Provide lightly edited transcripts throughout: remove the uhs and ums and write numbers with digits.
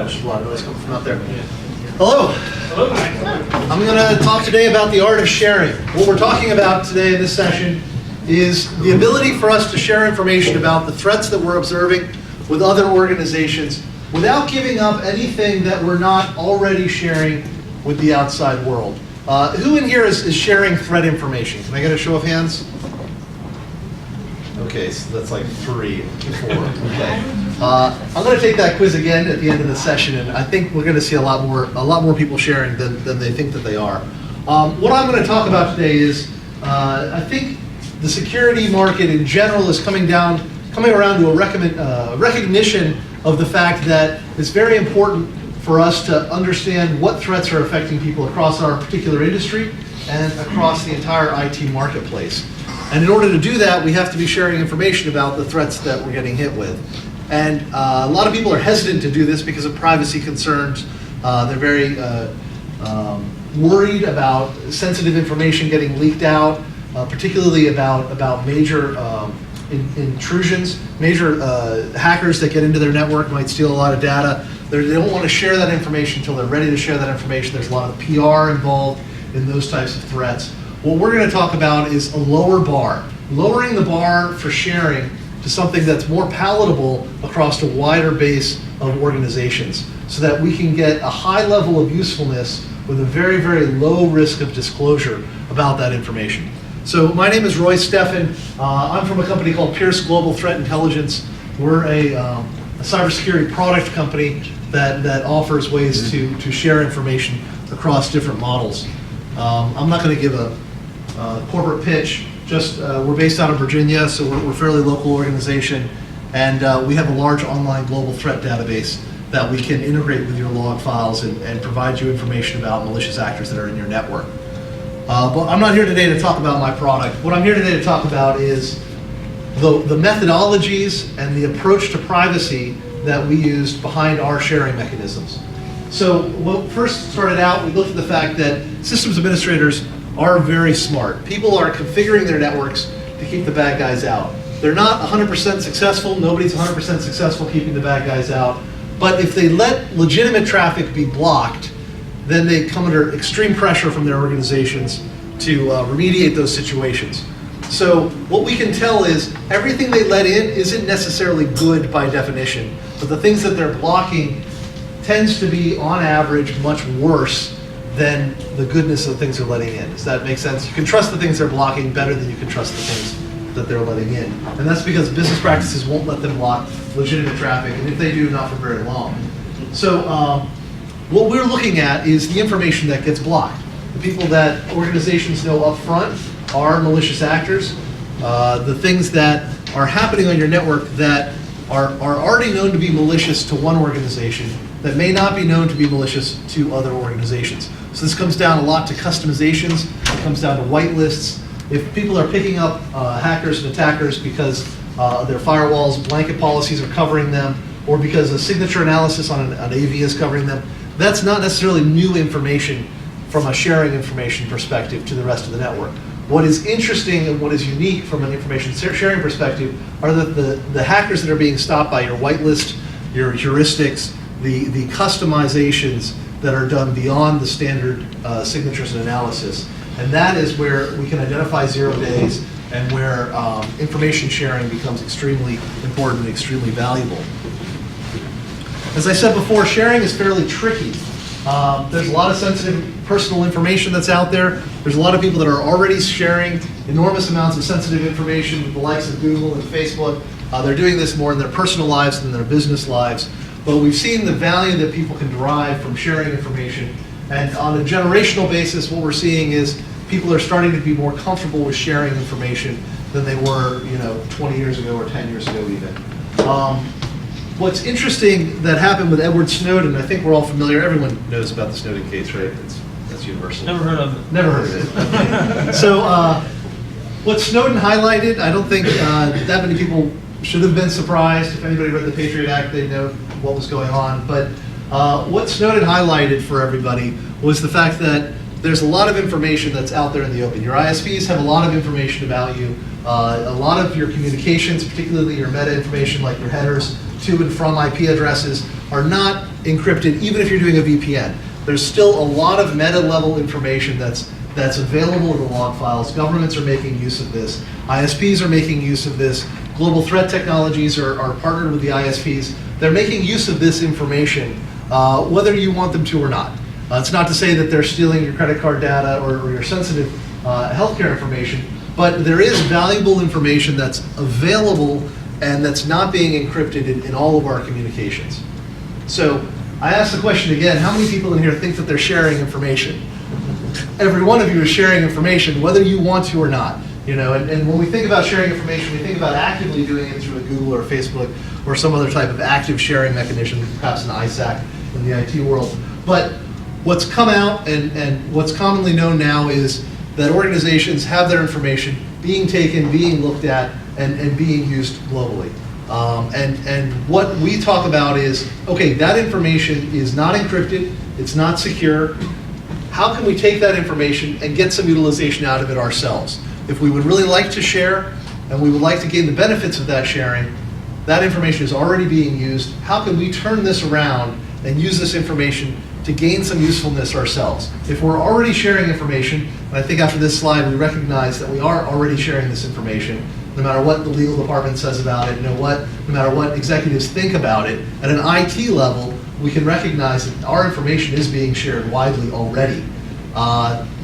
gosh, there's a lot of noise coming from out there. Hello. Hello. I'm going to talk today about the art of sharing. What we're talking about today in this session is the ability for us to share information about the threats that we're observing with other organizations without giving up anything that we're not already sharing with the outside world. Who in here is sharing threat information? Can I get a show of hands? Okay, so that's like 3, 4. Okay, I'm going to take that quiz again at the end of the session, and I think we're going to see a lot more people sharing than they think that they are. What I'm going to talk about today is I think the security market in general is coming around to a recognition of the fact that it's very important for us to understand what threats are affecting people across our particular industry and across the entire IT marketplace. And in order to do that, we have to be sharing information about the threats that we're getting hit with. And a lot of people are hesitant to do this because of privacy concerns. They're very worried about sensitive information getting leaked out, particularly about major intrusions. Major hackers that get into their network might steal a lot of data. They don't want to share that information until they're ready to share that information. There's a lot of PR involved in those types of threats. What we're going to talk about is a lower bar, lowering the bar for sharing to something that's more palatable across a wider base of organizations so that we can get a high level of usefulness with a very, very low risk of disclosure about that information. So my name is Roy Steffen. I'm from a company called Pierce Global Threat Intelligence. We're a cybersecurity product company that offers ways to share information across different models. I'm not going to give a corporate pitch. Just we're based out of Virginia, so we're a fairly local organization, and we have a large online global threat database that we can integrate with your log files and provide you information about malicious actors that are in your network. But I'm not here today to talk about my product. What I'm here today to talk about is the methodologies and the approach to privacy that we used behind our sharing mechanisms. So what first started out, we looked at the fact that systems administrators are very smart. People are configuring their networks to keep the bad guys out. They're not 100% successful. Nobody's 100% successful keeping the bad guys out. But if they let legitimate traffic be blocked, then they come under extreme pressure from their organizations to remediate those situations. So what we can tell is everything they let in isn't necessarily good by definition, but the things that they're blocking tends to be, on average, much worse than the goodness of the things they're letting in. Does that make sense? You can trust the things they're blocking better than you can trust the things that they're letting in. And that's because business practices won't let them block legitimate traffic, and if they do, not for very long. So what we're looking at is the information that gets blocked. The people that organizations know up front are malicious actors. The things that are happening on your network that are already known to be malicious to one organization that may not be known to be malicious to other organizations. So this comes down a lot to customizations. It comes down to whitelists. If people are picking up hackers and attackers because their firewalls, blanket policies are covering them, or because a signature analysis on an AV is covering them, that's not necessarily new information from a sharing information perspective to the rest of the network. What is interesting and what is unique from an information sharing perspective are that the hackers that are being stopped by your whitelist, your heuristics, the customizations that are done beyond the standard signatures and analysis. And that is where we can identify 0 days and where information sharing becomes extremely important and extremely valuable. As I said before, sharing is fairly tricky. There's a lot of sensitive personal information that's out there. There's a lot of people that are already sharing enormous amounts of sensitive information with the likes of Google and Facebook. They're doing this more in their personal lives than their business lives. But we've seen the value that people can derive from sharing information. And on a generational basis, what we're seeing is people are starting to be more comfortable with sharing information than they were, 20 years ago or 10 years ago even. What's interesting that happened with Edward Snowden, I think we're all familiar, everyone knows about the Snowden case, right? That's universal. Never heard of it. Never heard of it. Okay. So what Snowden highlighted, I don't think that many people should have been surprised. If anybody read the Patriot Act, they'd know what was going on. But what Snowden highlighted for everybody was the fact that there's a lot of information that's out there in the open. Your ISPs have a lot of information about you. A lot of your communications, particularly your meta information like your headers, to and from IP addresses are not encrypted, even if you're doing a VPN. There's still a lot of meta-level information that's available in the log files. Governments are making use of this. ISPs are making use of this. Global threat technologies are partnered with the ISPs. They're making use of this information, whether you want them to or not. It's not to say that they're stealing your credit card data or your sensitive healthcare information, but there is valuable information that's available and that's not being encrypted in all of our communications. So I ask the question again, how many people in here think that they're sharing information? Every one of you is sharing information, whether you want to or not. And when we think about sharing information, we think about actively doing it through a Google or Facebook or some other type of active sharing mechanism, perhaps an ISAC in the IT world. But what's come out and what's commonly known now is that organizations have their information being taken, being looked at, and being used globally. And what we talk about is, okay, that information is not encrypted, it's not secure. How can we take that information and get some utilization out of it ourselves? If we would really like to share and we would like to gain the benefits of that sharing, that information is already being used. How can we turn this around and use this information to gain some usefulness ourselves? If we're already sharing information, and I think after this slide we recognize that we are already sharing this information, no matter what the legal department says about it, no matter what executives think about it, at an IT level, we can recognize that our information is being shared widely already.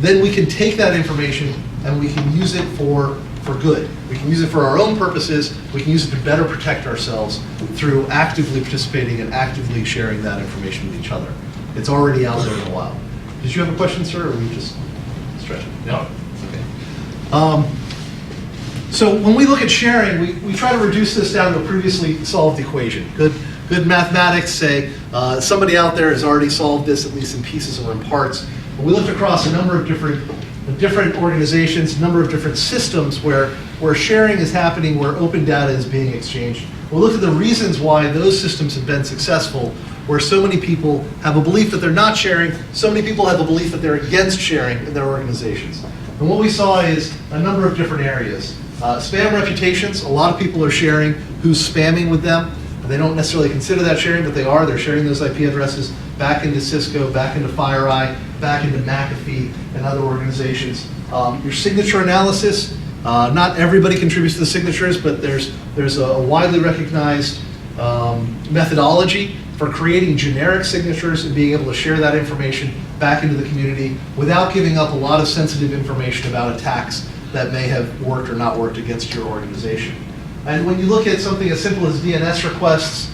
Then we can take that information and we can use it for good. We can use it for our own purposes. We can use it to better protect ourselves through actively participating and actively sharing that information with each other. It's already out there in the wild. Did you have a question, sir, or were you just stretching? No? Okay. So when we look at sharing, we try to reduce this down to a previously solved equation. Good mathematics say somebody out there has already solved this, at least in pieces or in parts. But we looked across a number of different organizations, a number of different systems where sharing is happening, where open data is being exchanged. We looked at the reasons why those systems have been successful, where so many people have a belief that they're not sharing, so many people have a belief that they're against sharing in their organizations. And what we saw is a number of different areas. Spam reputations, a lot of people are sharing who's spamming with them. They don't necessarily consider that sharing, but they are. They're sharing those IP addresses back into Cisco, back into FireEye, back into McAfee, and other organizations. Your signature analysis, not everybody contributes to the signatures, but there's a widely recognized methodology for creating generic signatures and being able to share that information back into the community without giving up a lot of sensitive information about attacks that may have worked or not worked against your organization. And when you look at something as simple as DNS requests,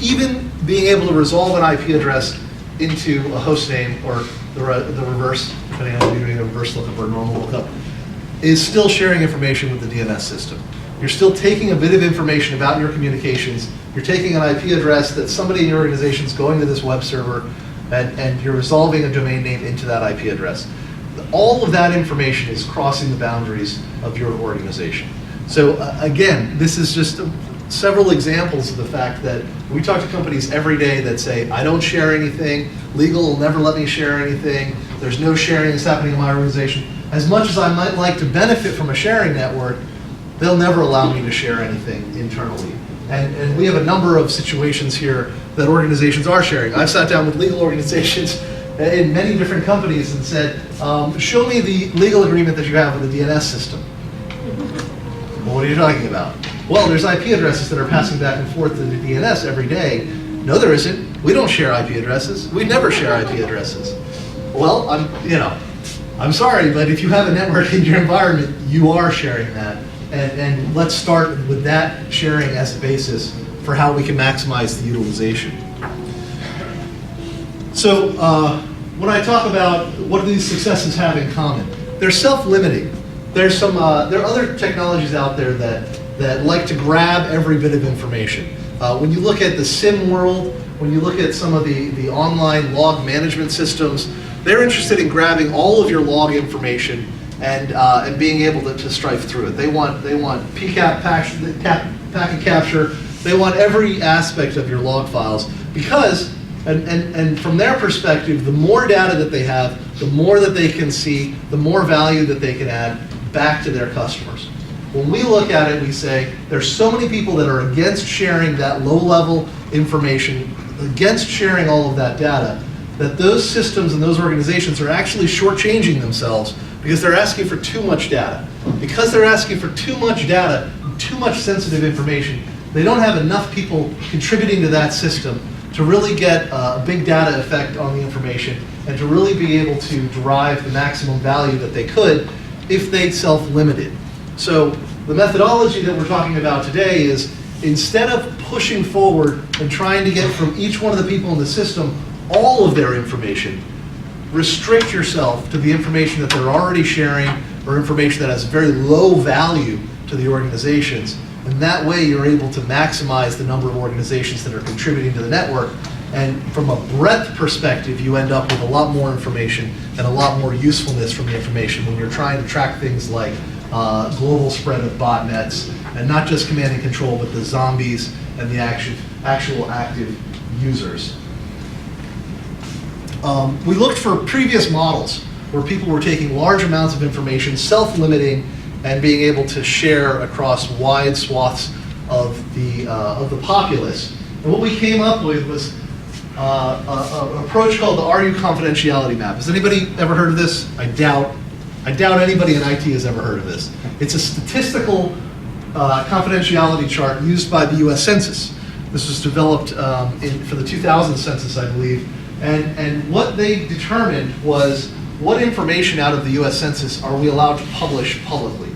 even being able to resolve an IP address into a host name or the reverse, depending on if you're doing a reverse lookup or a normal lookup, is still sharing information with the DNS system. You're still taking a bit of information about your communications. You're taking an IP address that somebody in your organization is going to this web server, and you're resolving a domain name into that IP address. All of that information is crossing the boundaries of your organization. So again, this is just several examples of the fact that we talk to companies every day that say, I don't share anything, legal will never let me share anything, there's no sharing that's happening in my organization. As much as I might like to benefit from a sharing network, they'll never allow me to share anything internally. And we have a number of situations here that organizations are sharing. I've sat down with legal organizations in many different companies and said, show me the legal agreement that you have with the DNS system. Well, what are you talking about? Well, there's IP addresses that are passing back and forth to the DNS every day. No, there isn't. We don't share IP addresses. We never share IP addresses. Well, I'm sorry, but if you have a network in your environment, you are sharing that. And let's start with that sharing as a basis for how we can maximize the utilization. So when I talk about what do these successes have in common, they're self-limiting. There are other technologies out there that like to grab every bit of information. When you look at the SIM world, when you look at some of the online log management systems, they're interested in grabbing all of your log information and being able to strife through it. They want PCAP packet capture. They want every aspect of your log files because, and from their perspective, the more data that they have, the more that they can see, the more value that they can add back to their customers. When we look at it, we say there's so many people that are against sharing that low-level information, against sharing all of that data, that those systems and those organizations are actually shortchanging themselves because they're asking for too much data. Because they're asking for too much data, too much sensitive information, they don't have enough people contributing to that system to really get a big data effect on the information and to really be able to derive the maximum value that they could if they self-limited. So the methodology that we're talking about today is, instead of pushing forward and trying to get from each one of the people in the system all of their information, restrict yourself to the information that they're already sharing or information that has very low value to the organizations. And that way you're able to maximize the number of organizations that are contributing to the network. And from a breadth perspective, you end up with a lot more information and a lot more usefulness from the information when you're trying to track things like global spread of botnets, and not just command and control, but the zombies and the actual active users. We looked for previous models where people were taking large amounts of information, self-limiting, and being able to share across wide swaths of the populace. And what we came up with was an approach called the RU confidentiality map. Has anybody ever heard of this? I doubt anybody in IT has ever heard of this. It's a statistical confidentiality chart used by the US Census. This was developed for the 2000 census, I believe. And what they determined was, what information out of the US Census are we allowed to publish publicly?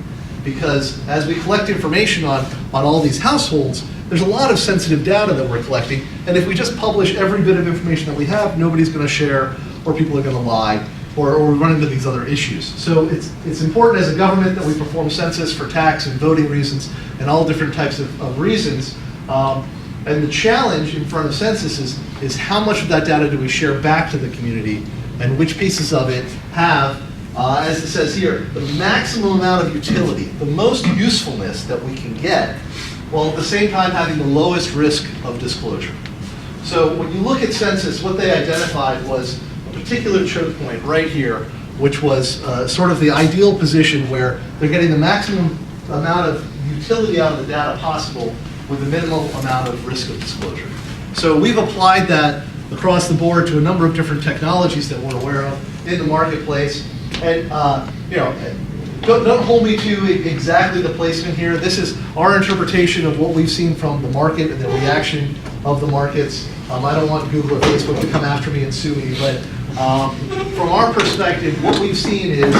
Because as we collect information on all these households, there's a lot of sensitive data that we're collecting, and if we just publish every bit of information that we have, nobody's going to share, or people are going to lie, or we run into these other issues. So it's important as a government that we perform census for tax and voting reasons and all different types of reasons. And the challenge in front of census is how much of that data do we share back to the community, and which pieces of it have, as it says here, the maximum amount of utility, the most usefulness that we can get, while at the same time having the lowest risk of disclosure. So when you look at census, what they identified was a particular choke point right here, which was sort of the ideal position where they're getting the maximum amount of utility out of the data possible with the minimal amount of risk of disclosure. So we've applied that across the board to a number of different technologies that we're aware of in the marketplace. And don't hold me to exactly the placement here. This is our interpretation of what we've seen from the market and the reaction of the markets. I don't want Google or Facebook to come after me and sue me, but from our perspective, what we've seen is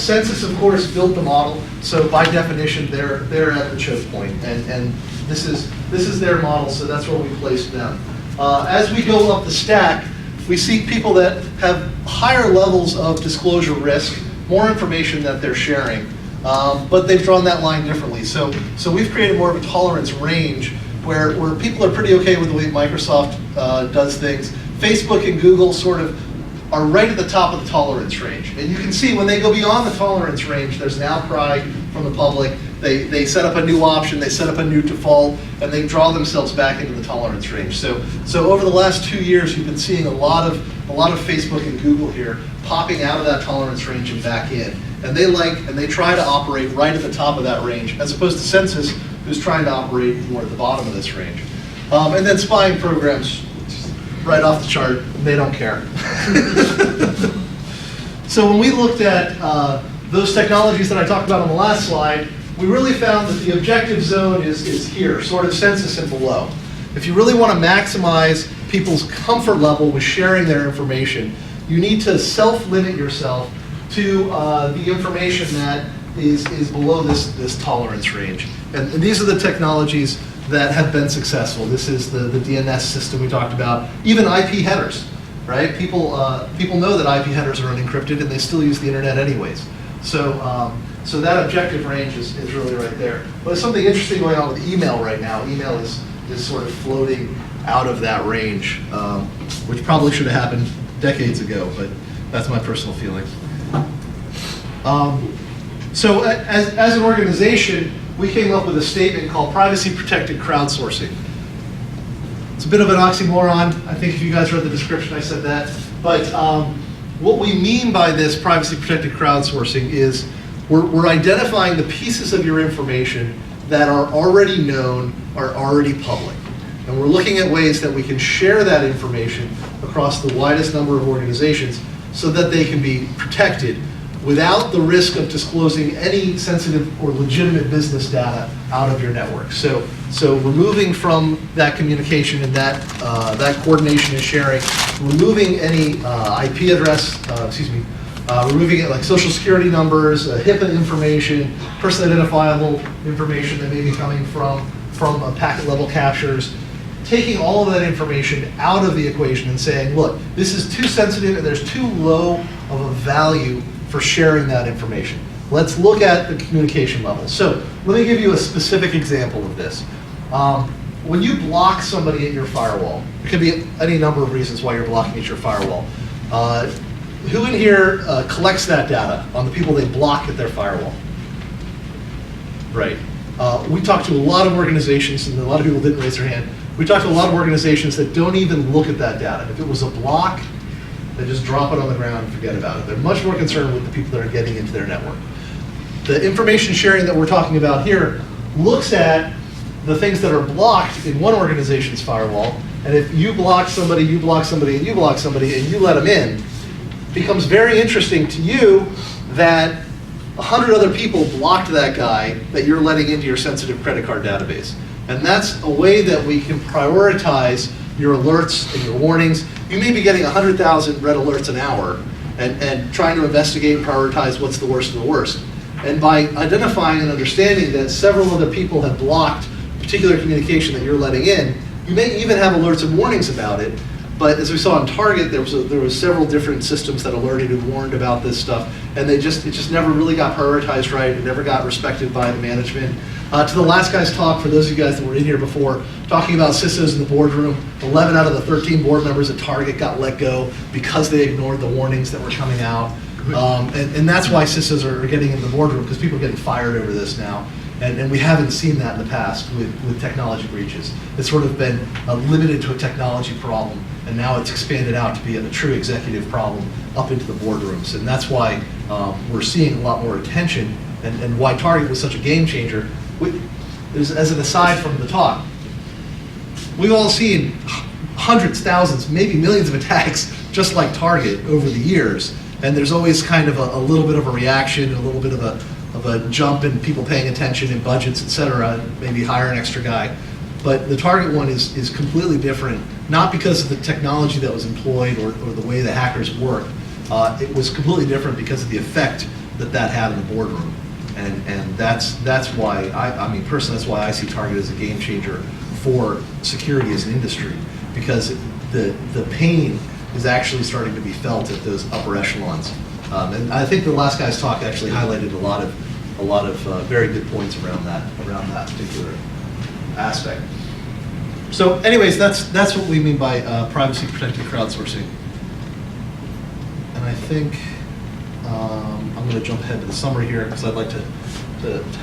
Census, of course, built the model. So by definition, they're at the choke point, and this is their model. So that's where we placed them. As we go up the stack, we see people that have higher levels of disclosure risk, more information that they're sharing, but they've drawn that line differently. So we've created more of a tolerance range where people are pretty okay with the way Microsoft does things. Facebook and Google sort of are right at the top of the tolerance range. And you can see when they go beyond the tolerance range, there's an outcry from the public. They set up a new option, they set up a new default, and they draw themselves back into the tolerance range. So over the last 2 years, you've been seeing a lot of Facebook and Google here popping out of that tolerance range and back in. And they try to operate right at the top of that range, as opposed to Census, who's trying to operate more at the bottom of this range. And then spying programs, right off the chart, they don't care. So when we looked at those technologies that I talked about on the last slide, we really found that the objective zone is here, sort of Census and below. If you really want to maximize people's comfort level with sharing their information, you need to self-limit yourself to the information that is below this tolerance range. And these are the technologies that have been successful. This is the DNS system we talked about. Even IP headers, right? People know that IP headers are unencrypted and they still use the internet anyways. So that objective range is really right there. But there's something interesting going on with email right now. Email is sort of floating out of that range, which probably should have happened decades ago, but that's my personal feeling. So as an organization, we came up with a statement called privacy protected crowdsourcing. It's a bit of an oxymoron. I think if you guys read the description, I said that. But what we mean by this privacy protected crowdsourcing is We're identifying the pieces of your information that are already known, are already public. And we're looking at ways that we can share that information across the widest number of organizations so that they can be protected without the risk of disclosing any sensitive or legitimate business data out of your network. So removing from that communication and that coordination and sharing, removing any IP address, removing it like social security numbers, HIPAA information, person identifiable information that may be coming from packet level captures, taking all of that information out of the equation and saying, look, this is too sensitive and there's too low of a value for sharing that information. Let's look at the communication level. So let me give you a specific example of this. When you block somebody at your firewall, there could be any number of reasons why you're blocking at your firewall. Who in here collects that data on the people they block at their firewall? Right. We talked to a lot of organizations, and a lot of people didn't raise their hand. We talked to a lot of organizations that don't even look at that data. If it was a block, they just drop it on the ground and forget about it. They're much more concerned with the people that are getting into their network. The information sharing that we're talking about here looks at the things that are blocked in one organization's firewall, and if you block somebody, you block somebody, and you block somebody, and you let them in, it becomes very interesting to you that 100 other people blocked that guy that you're letting into your sensitive credit card database. And that's a way that we can prioritize your alerts and your warnings. You may be getting 100,000 red alerts an hour and trying to investigate and prioritize what's the worst of the worst. And by identifying and understanding that several other people have blocked particular communication that you're letting in, you may even have alerts and warnings about it. But as we saw on Target, there was several different systems that alerted and warned about this stuff, and it just never really got prioritized right. It never got respected by the management. To the last guy's talk, for those of you guys that were in here before, talking about CISOs in the boardroom, 11 out of the 13 board members at Target got let go because they ignored the warnings that were coming out. And that's why CISOs are getting in the boardroom, because people are getting fired over this now. And we haven't seen that in the past with technology breaches. It's sort of been limited to a technology problem, and now it's expanded out to be a true executive problem up into the boardrooms. And that's why we're seeing a lot more attention, and why Target was such a game changer. As an aside from the talk, we've all seen hundreds, thousands, maybe millions of attacks just like Target over the years. And there's always kind of a little bit of a reaction, a little bit of a jump in people paying attention in budgets, et cetera, maybe hire an extra guy. But the Target one is completely different, not because of the technology that was employed or the way the hackers work. It was completely different because of the effect that had in the boardroom. And that's why, I mean, personally, that's why I see Target as a game changer for security as an industry, because the pain is actually starting to be felt at those upper echelons. And I think the last guy's talk actually highlighted a lot of very good points around that particular aspect. So, anyways, that's what we mean by privacy protected crowdsourcing. And I think I'm going to jump ahead to the summary here because I'd like to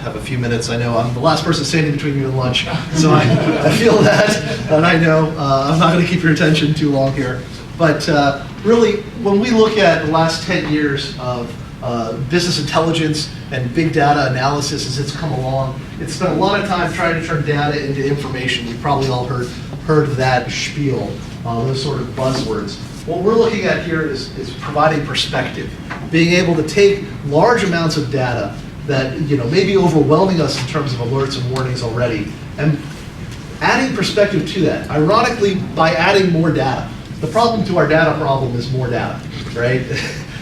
have a few minutes. I know I'm the last person standing between you and lunch, so I feel that, and I know I'm not going to keep your attention too long here. But really, when we look at the last 10 years of business intelligence and big data analysis as it's come along, it's spent a lot of time trying to turn data into information. You've probably all heard that spiel, those sort of buzzwords. What we're looking at here is providing perspective, being able to take large amounts of data that may be overwhelming us in terms of alerts and warnings already, and adding perspective to that. Ironically, by adding more data. The problem to our data problem is more data, right?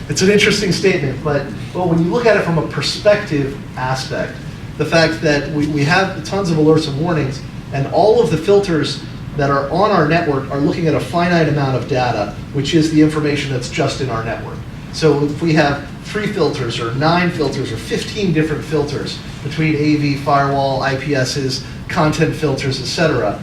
It's an interesting statement, but when you look at it from a perspective aspect, the fact that we have tons of alerts and warnings, and all of the filters that are on our network are looking at a finite amount of data, which is the information that's just in our network. So if we have 3 filters or 9 filters or 15 different filters between AV, firewall, IPSs, content filters, etc.,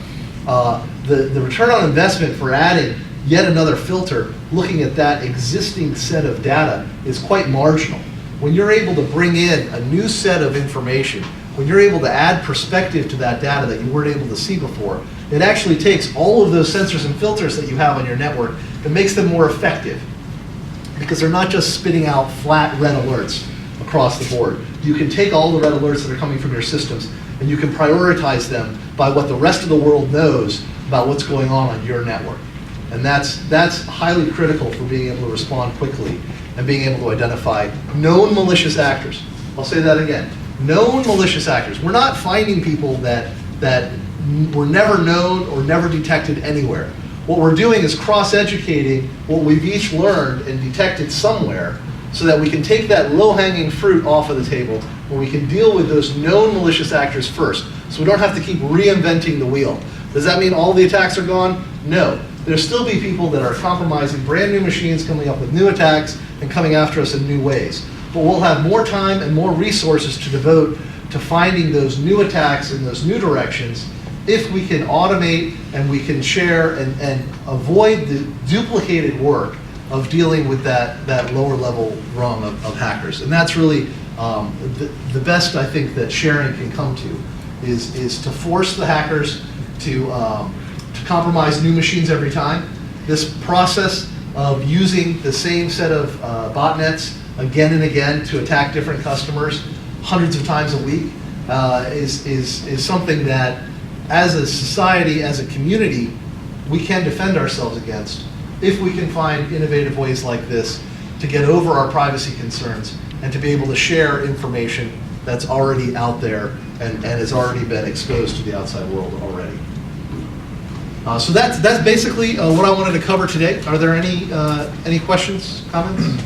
the return on investment for adding yet another filter, looking at that existing set of data, is quite marginal. When you're able to bring in a new set of information, when you're able to add perspective to that data that you weren't able to see before, it actually takes all of those sensors and filters that you have on your network and makes them more effective, because they're not just spitting out flat red alerts across the board. you can take all the red alerts that are coming from your systems and you can prioritize them by what the rest of the world knows about what's going on your network. And that's highly critical for being able to respond quickly and being able to identify known malicious actors. I'll say that again. Known malicious actors. We're not finding people that were never known or never detected anywhere. What we're doing is cross-educating what we've each learned and detected somewhere so that we can take that low-hanging fruit off of the table where we can deal with those known malicious actors first. So we don't have to keep reinventing the wheel. Does that mean all the attacks are gone? No. There'll still be people that are compromising brand new machines, coming up with new attacks, and coming after us in new ways. But we'll have more time and more resources to devote to finding those new attacks in those new directions if we can automate and we can share and avoid the duplicated work of dealing with that lower level rung of hackers. And that's really the best I think that sharing can come to is to force the hackers to compromise new machines every time. This process of using the same set of botnets again and again to attack different customers hundreds of times a week is something that as a society, as a community, we can defend ourselves against if we can find innovative ways like this to get over our privacy concerns and to be able to share information that's already out there and has already been exposed to the outside world already. So that's basically what I wanted to cover today. Are there any questions, comments?